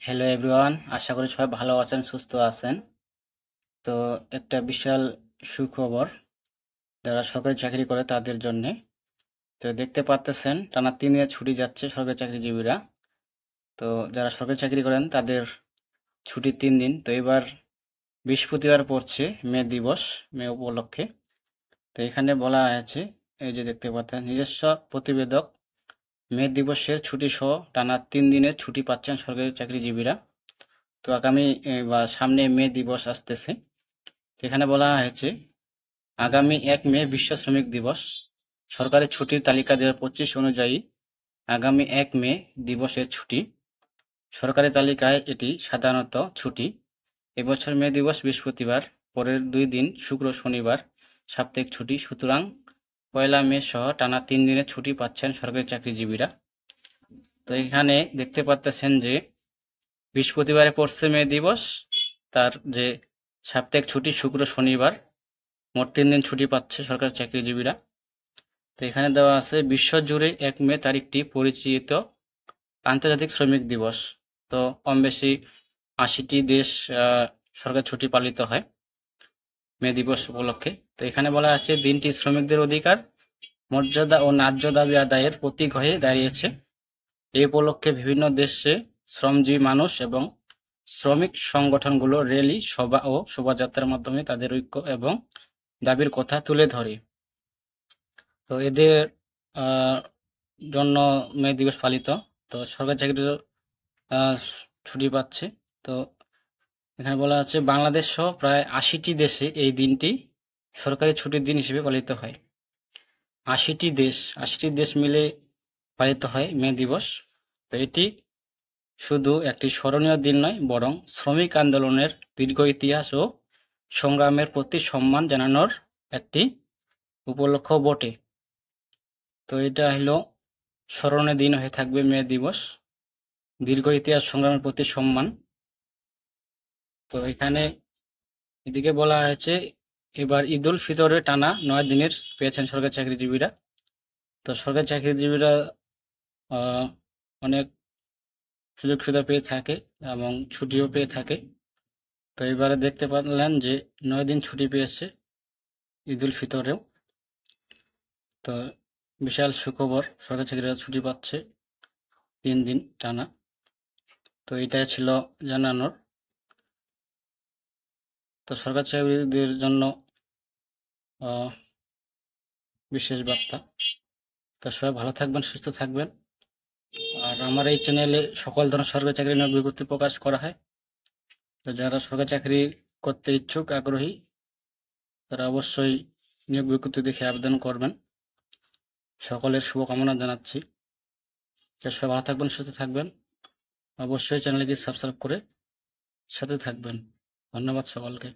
Hello everyone, আশা করি সবাই ভালো আছেন, সুস্থ আছেন। তো একটা বিশাল সুখবর যারা সরকারি চাকরি করে তাদের জন্যে। তো দেখতে পারতেছেন টানা 3 দিনের ছুটি যাচ্ছে সরকারি চাকরিজীবীরা। তো যারা সরকারি চাকরি করেন তাদের ছুটি 3 দিন। তো এবার বৃহস্পতিবার পড়ছে মে দিবস, মে উপলক্ষে। তো এখানে বলা আছে, এই যে দেখতে পাচ্ছেন নিজস্ব প্রতিবেদক, মে দিবসের ছুটি সহ টানা 3 দিনের ছুটি পাচ্ছেন সরকারি চাকরিজীবীরা। তো আগামী বা সামনে মে দিবস আসতেছে। এখানে বলা হয়েছে আগামী 1 মে বিশ্ব শ্রমিক দিবস। সরকারি ছুটির তালিকা 2025 অনুযায়ী আগামী 1 মে দিবসের ছুটি। সরকারি তালিকায় এটি সাধারণত ছুটি। এবছর মে দিবস বৃহস্পতিবার, পরের 2 দিন শুক্র শনিবার সাপ্তাহিক ছুটি। সুতরাং 1 মে সহ টানা 3 দিনের ছুটি পাচ্ছেন সরকারি চাকরিজীবীরা। তো এখানে দেখতে পাচ্ছেন যে বৃহস্পতিবারে পড়ছে মে দিবস, তার যে সাপ্তাহিক ছুটি শুক্র শনিবার, মোট 3 দিন ছুটি পাচ্ছে সরকারি চাকরিজীবীরা। তো এখানে দেওয়া আছে বিশ্বজুড়ে 1 মে তারিখটি পরিচিত আন্তর্জাতিক শ্রমিক দিবস। তো কম বেশি 80টি দেশ সরকারি ছুটি পালিত হয় মে দিবস উপলক্ষে। তো এখানে বলা আছে দিনটি শ্রমিকদের অধিকার, মর্যাদা ও ন্যায্য দাবি আদায়ের প্রতীক হয়ে দাঁড়িয়েছে। এই উপলক্ষে বিভিন্ন দেশে শ্রমজীবী মানুষ এবং শ্রমিক সংগঠনগুলো র্যালি, সভা ও শোভাযাত্রার মাধ্যমে তাদের ঐক্য এবং দাবির কথা তুলে ধরে। তো এদের আহ, জন্য মে দিবস পালিত। তো সরকারি চাকরি ছুটি পাচ্ছে। তো এখানে বলা আছে বাংলাদেশ সহ প্রায় 80টি দেশে এই দিনটি সরকারি ছুটির দিন হিসেবে পালিত হয়। 80টি দেশ মিলে পালিত হয় মে দিবস। তো এটি শুধু একটি স্মরণীয় দিন নয়, বরং শ্রমিক আন্দোলনের দীর্ঘ ইতিহাস ও সংগ্রামের প্রতি সম্মান জানানোর একটি উপলক্ষ বটে। তো এটা হলো স্মরণীয় দিন হয়ে থাকবে মে দিবস, দীর্ঘ ইতিহাস সংগ্রামের প্রতি সম্মান। তো এখানে এদিকে বলা হয়েছে এবার ঈদুল ফিতরে টানা 9 দিনের পেয়েছেন সরকারি চাকরিজীবীরা। তো সরকারি চাকরিজীবীরা আহ, অনেক সুযোগ সুবিধা পেয়ে থাকে এবং ছুটিও পেয়ে থাকে। তো এবারে দেখতে পারলেন যে 9 দিন ছুটি পেয়েছে ঈদুল ফিতরেও। তো বিশাল সুখবর, সরকারি চাকরিরা ছুটি পাচ্ছে 3 দিন টানা। তো এটাই ছিল জানানোর। তো সরকারি চাকরিদের জন্য আহ, বিশেষ বার্তা। তো সবাই ভালো থাকবেন, সুস্থ থাকবেন। আর আমার এই চ্যানেলে সকল ধরনের সরকারি চাকরি নিয়োগ বিজ্ঞপ্তি প্রকাশ করা হয়। তো যারা সরকারি চাকরি করতে ইচ্ছুক, আগ্রহী, তারা অবশ্যই নিয়োগ বিজ্ঞপ্তি দেখে আবেদন করবেন। সকলের শুভকামনা জানাচ্ছি। তো সবাই ভালো থাকবেন, সুস্থ থাকবেন। অবশ্যই চ্যানেলকে সাবস্ক্রাইব করে সাথে থাকবেন। ধন্যবাদ সকলকে।